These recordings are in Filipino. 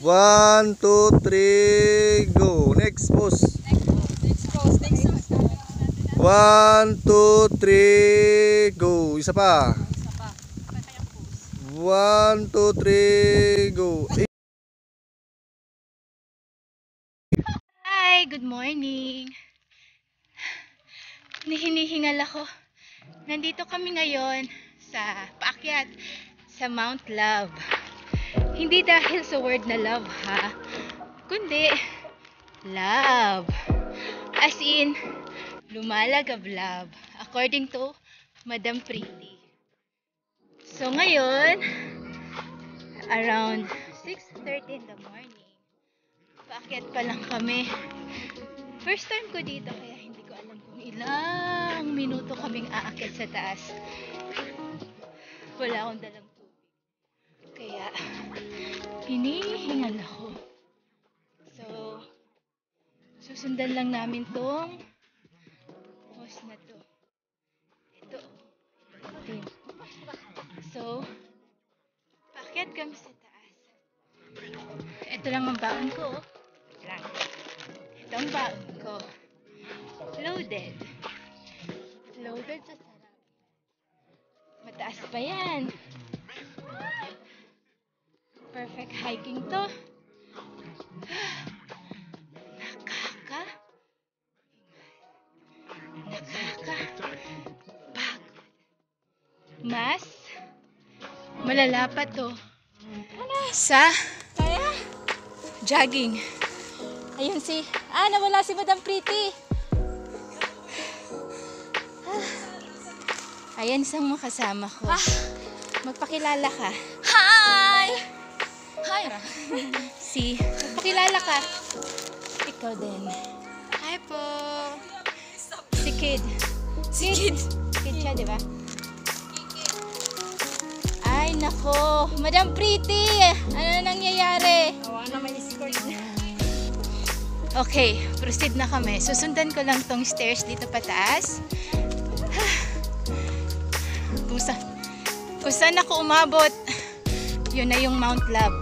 1, 2, 3, go. Next pose. Next pose. 1, 2, 3, go. Isa pa. 1, 2, 3, go. Hi, good morning. Hinihingal ako. Nandito kami ngayon sa paakyat sa Mount Love. Hindi dahil sa word na love ha, kundi love. As in, lumalagab love. According to Madam Pretty. So ngayon, around 6:30 in the morning, paakyat pa lang kami. First time ko dito kaya hindi ko alam kung ilang minuto kaming aakyat sa taas. Wala akong dalang tubig. Kaya hinihingal ako. So, susundan lang namin tong post na to. Ito. So, paakyat kami sa taas. Ito lang ang baon ko. Lang. Ito ang baon ko. Loaded. Loaded sa sarap. Mataas pa yan. Perfect hiking to. Mas malala pa to sa jogging. Ayun si nawala si Madam Pretty. Ayan isang mga kasama ko. Magpakilala ka. Hi! Hi! Magpakilala ka. Ikaw din. Hi po! Si Kid. Kid siya, di ba? Ay, nako. Madam Pretty! Ano na nangyayari? Awa na may escort niya. Okay, proceed na kami. Susundan ko lang tong stairs dito pataas. Kung saan ako umabot, yun na yung Mount Love.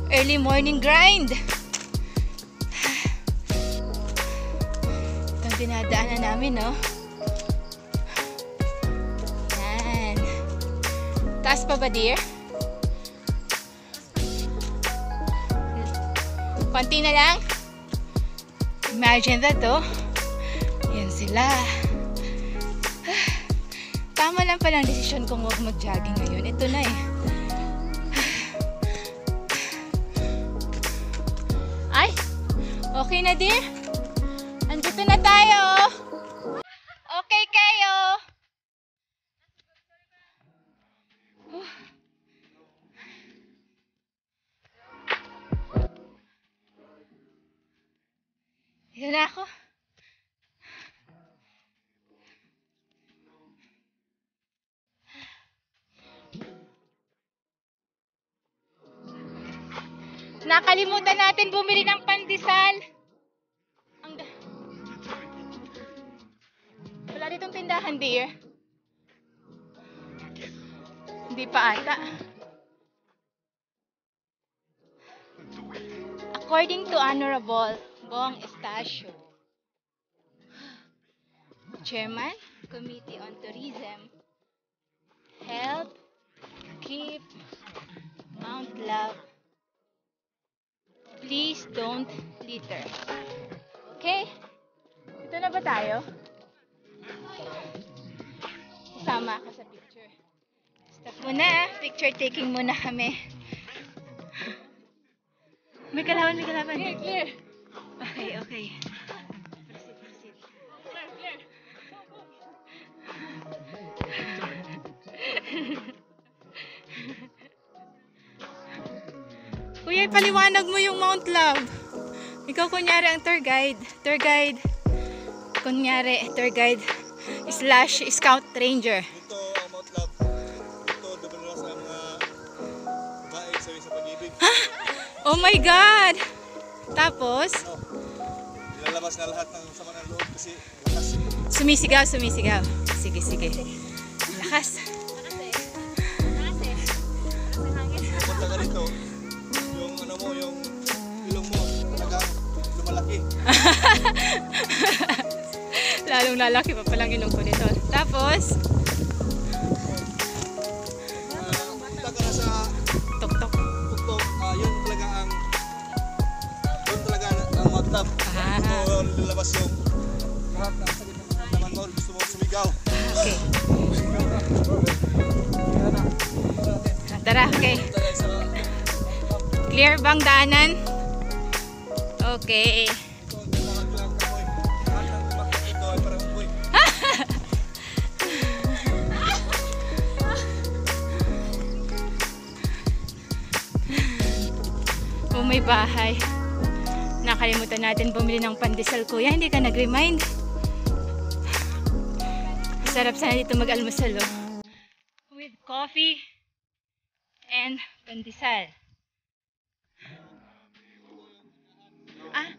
Early morning grind. Itong dinadaanan namin, no? Yan. Taas pa ba, dear? Konti na lang. Imagine that, oh. Yan sila. Tama lang palang desisyon kong huwag mag-jogging ngayon. Ito na eh. Ay! Okay na, dear? Andito na tayo. Okay kayo. Yan na ako. Nakalimutan natin bumili ng pandesal. Wala ditong tindahan, dear. Hindi pa ata. According to Honorable Bong Estacio, Chairman, Committee on Tourism, help keep Mount Love. Please don't litter. Okay? Ito na ba tayo? Kasama ako sa picture. Stop muna. Picture taking muna kami. May kalaban, may kalaban. Clear. Okay, okay. Proceed. Kuya, paliwanag mo yung Mount Love. Ikaw kunyari ang tour guide. Kunyari, tour guide / scout ranger. Ito ang Mount Love. Ito, dumalo sa mga babae sa pag-ibig. Oh my God! Tapos? Ilalabas na lahat ng sama ng loob kasi lakas. Sumisigaw. Sige. Lakas. dito, yung ano mo, yung ilong mo, talagang lumalaki. Lalong lalaki pa palang ilong ko nito. Tapos, Punta ka na sa tok-tok. tuktok, yun talaga ang matab. So, lalabas yung lahat ng sakit ng naman mo, gusto mo sumigaw. Okay. Tara, okay. Clear bang daanan? Okay. Oh, may bahay. Nakalimutan natin bumili ng pandesal, kuya. Hindi ka nag-remind. Sarap sana dito mag-almusal, oh. With coffee and pandesal. Ah?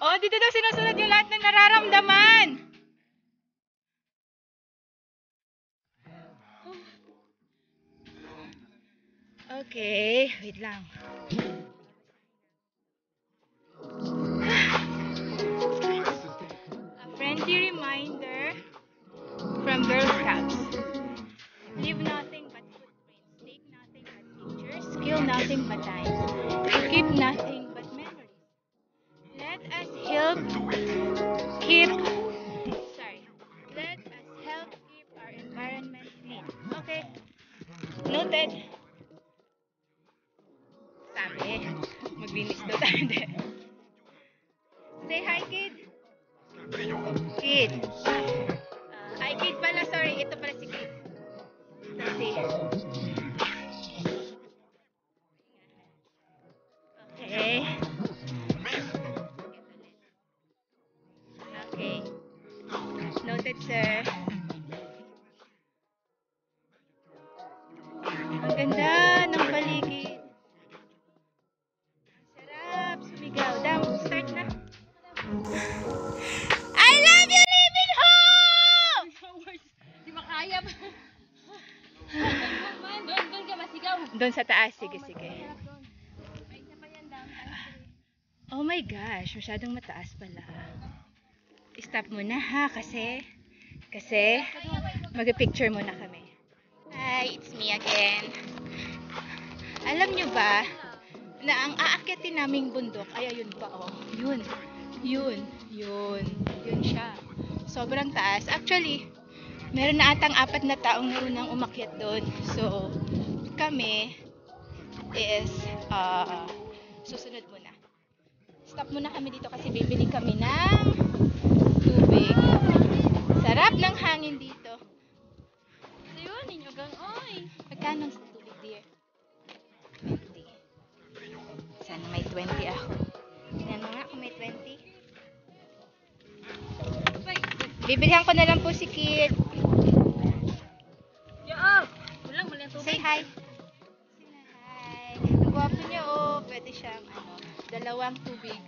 Oh, dito daw sinusulat yung lahat ng nararamdaman. Okay, wait lang. A friendly reminder from Girl Scouts. Leave nothing but footprints, take nothing but pictures, kill nothing but time, keep nothing but memories. Let us help keep our environment clean. Okay. Noted. Sabi, maglinis daw tayo. Say hi, kid. Kid. Hi, kid pala. Sorry, ito pala si kid. Kasi. Okay. Okay. Noted, sir. Ang ganda ng paligid. Sarap sumigaw. Daw, start na. I love you, living home! Di makaya ba? Doon ka masigaw. Doon sa taas. Sige, sige. May isa pa yan down. Oh my gosh, masyadong mataas pala. Stop muna ha, kasi mag-picture muna kami. Hi, it's me again. Alam nyo ba na ang aakyatin naming bundok ay ayun pa, oh. Yun siya. Sobrang taas. Actually, meron na atang 4 na taong marunang umakyat doon. So, kami is susunod muna. Stop muna kami dito kasi bibili kami ng tubig. Sarap ng hangin dito. Ayun, ninyo gang, oy. Magkano sa tubig, dear? 20. Sana may 20 ako. Tingnan mo nga kung may 20. Bibilihan ko na lang po si Kid. Yeah, walang mali ang tubig. Say hi. Hi. Ang gwapo niya, oh. Pwede siyang, 2 tubig.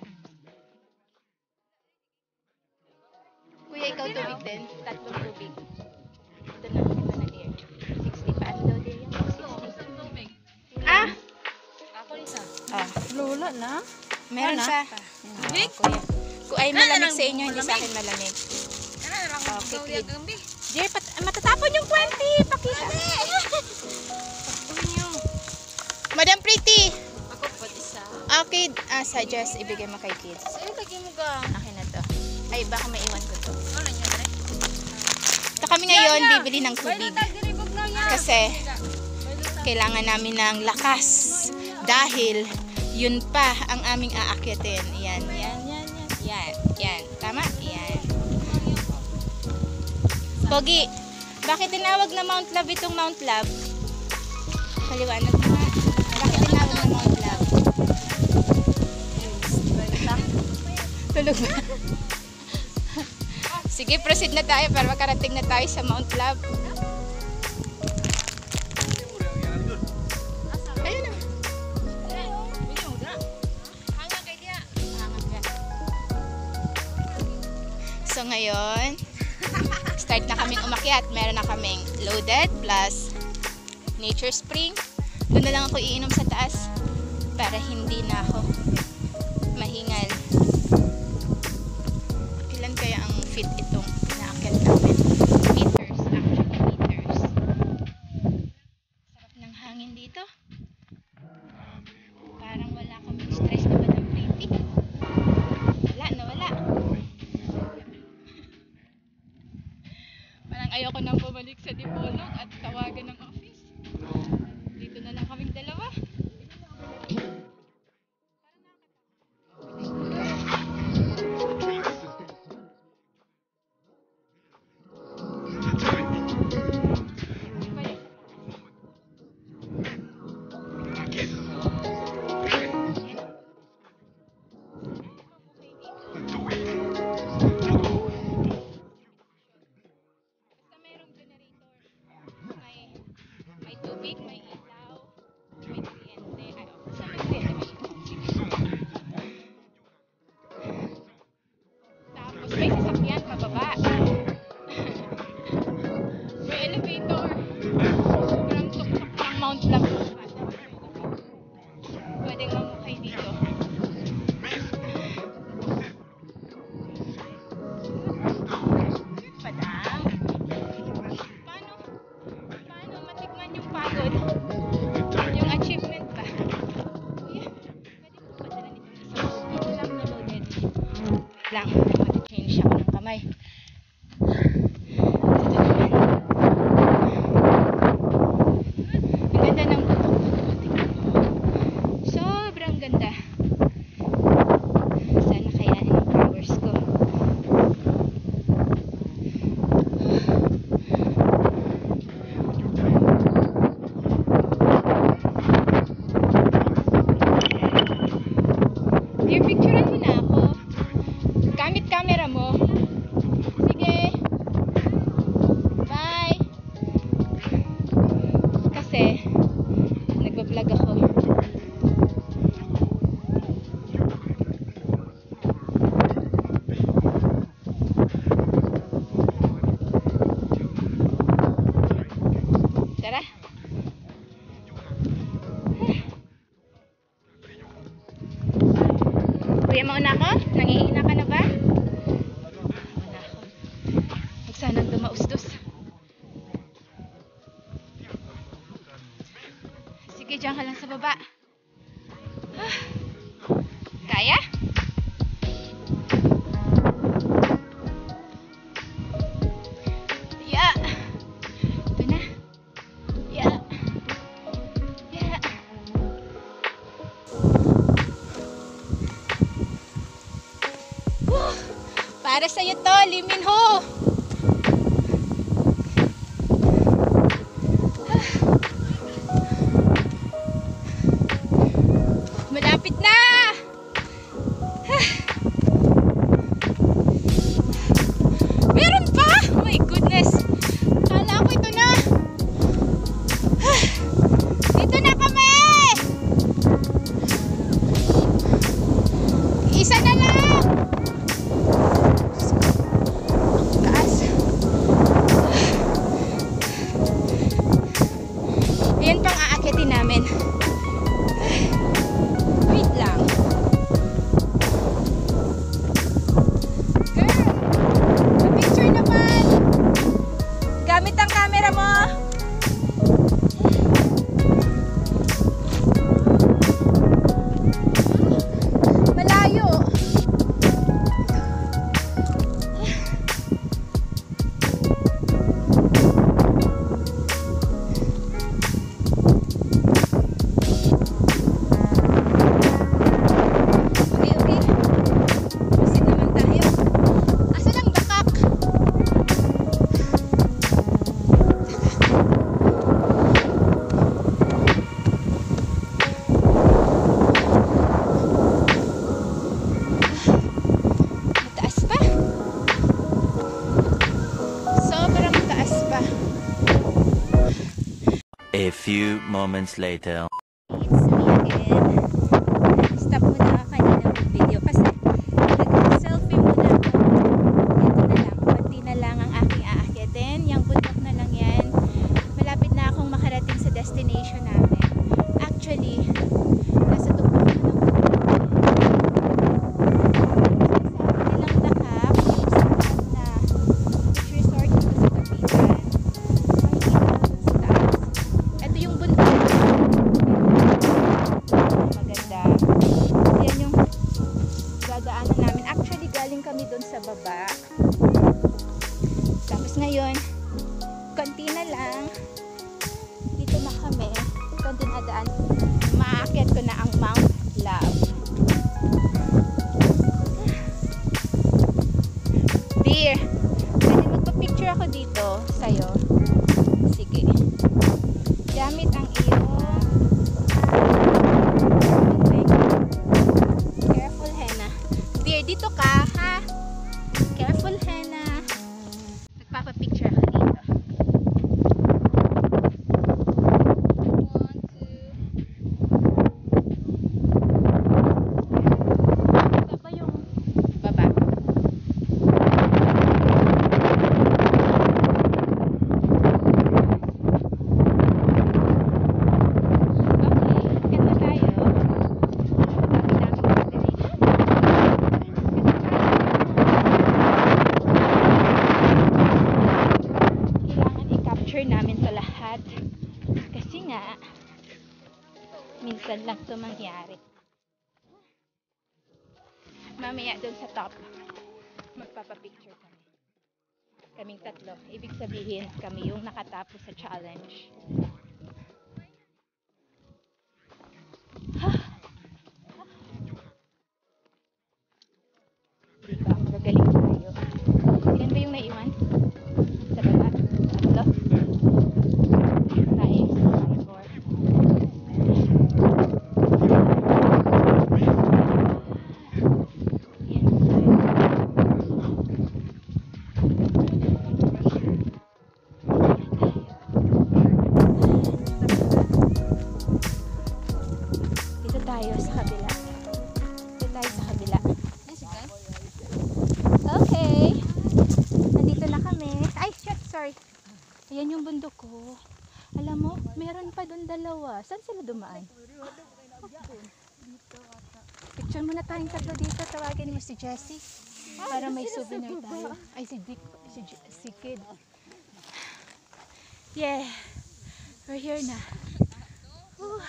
Kuya, ikaw tubig din? 3 tubig. Ito na dear. 60 pa. Ano daw dear yan? 60. Tubig. Ah! Ako isa. Lula na? Meron Ano? pa. Tubig? Kuya. Kung ay malamig sa inyo, hindi sa akin malamig. Ano na lang Okay, ako Kid. gambi. Dear, matatapon yung 20. Pakita. Madam Pretty. Ako po isa. Okay, suggest ibigay mo kay Kids. Sa'yo lagi mo gang. Akin na to. Ay, baka maiwan ko to. Ano nyo na rin? So kami ngayon, bibili ng tubig. Tagdiribog na yan. Kasi, kailangan namin ng lakas. Dahil, yun pa ang aming aakyatin. Yan. Tama? Yan. Pogi, bakit tinawag na Mount Love itong Mount Love? Paliwanag mo. Bakit tinawag na Mount Love? Tulog ba? Sige, proceed na tayo para makarating na tayo sa Mount Love. Ayun na. So ngayon, start na kaming umakyat. Meron na kaming loaded plus nature spring Doon na lang ako iinom sa taas para hindi na ako mahingal. Ilan kaya ang feet itong inaakyat namin? Meters, actually meters. Sarap ng hangin dito. Parang wala kaming stress na ba ng pretty? Wala na wala. Parang ayoko nang bumalik sa Dipolog at tawagan ng office. Dito na lang kaming dalawa. Basta mayroong generator. May tubig, may ilaw, may kuryente. Ay, basta may kuryente, may ilaw. Tapos may sasakyan pababa. May elevator. Sobrang tuktok ng Mount Blanc. Pwedeng mamukay dito. Padang. Paano matikman yung pagod? Yung achievement ba? Kuya, pwede mo padala nito isang dito lang na loaded. Wait lang, mag-change ako ng kamay. Ang ganda ng butok. Tingnan mo. Sobrang ganda. Sana kayanin ang powers ko. Dear, picturean mo na ako. Gamit camera mo. Sige. Bye. Kasi, nagbablog ako. Tara. Kuya, mauna ako? Nangihina ka na ba? Mauna ako. Huwag sanang dumaustos. Sige, diyan ka lang sa baba. Ah. Kaya? Yeah. Ito na. Yeah. Yeah. Para sa'yo to, Lee Min-ho. Malapit na. Meron pa? Oh my goodness. Kala ko ito na. Dito na kami. Isa na lang. Taas. Ayan pang aakyatin namin. Wait lang. Girl, pa-picture naman. Gamit ang camera mo. Malayo. A few moments later. It's me again. Stop muna ako kanina mag-video kasi nag-selfie muna ako. Ito na lang, konti na lang ang aking aakyatin. Yung bundok na lang yan. Malapit na akong makarating sa destination namin. konti na lang. Dito na kami. Ito ang dinadaan. Maakyat ko na ang Mount Love. Dear, pwede magpa-picture ako dito sa'yo. Sige. Gamit ang iyong careful henna. Dear, dito ka, ha? Careful henna. Nagpapa-picture ako dito. Ito ba yung baba? Okay, ganda tayo. Kailangan i-capture namin to lahat. Kasi nga, minsan lang to mangyari. Mamaya doon sa top, magpapapicture kami. Kaming tatlo. Ibig sabihin, kami yung nakatapos sa challenge. Diba? Gagaling tayo. Ilan ba yung naiwan? Sa baba? Tatlo? Tayo. Four. Yan. Dito tayo sa kabila. Dito tayo sa kabila. Okay. Nandito na kami. Ay, shit, sorry. Ayan yung bundok ko. Alam mo, meron pa doon dalawa. Saan sila dumaan? Picture muna tayong tatlo dito. Tawagin mo si Jessie. Para may souvenir tayo. Ay, si Dick. Si Kid. Yeah. We're here na. Whew.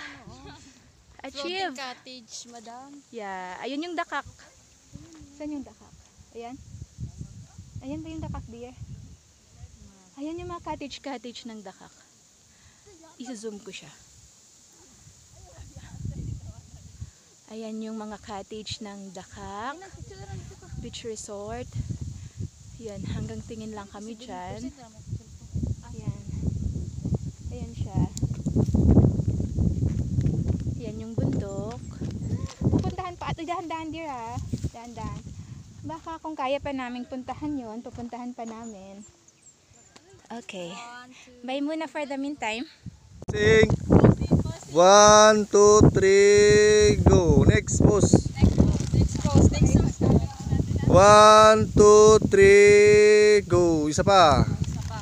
Achieve. Floating cottage, madam. Yeah. Ayun yung dakak. Saan yung dakak? Ayan. Ayan ba yung dakak, dear? Ayan yung mga cottage ng dakak. Isa-zoom ko siya. Ayan yung mga cottage ng dakak. Beach resort. Ayan, hanggang tingin lang kami dyan. Ayan. Ayan siya. Ayan yung bundok. Pupuntahan pa. Ito, dahan-dahan, dear, ha? Dahan-dahan. Baka kung kaya pa naming puntahan yon, pupuntahan pa namin. Okay. Bye muna for the meantime. Sing. 1, 2, 3, go. Next pose. Next post. 1, 2, 3, go. Isa pa. Isa pa.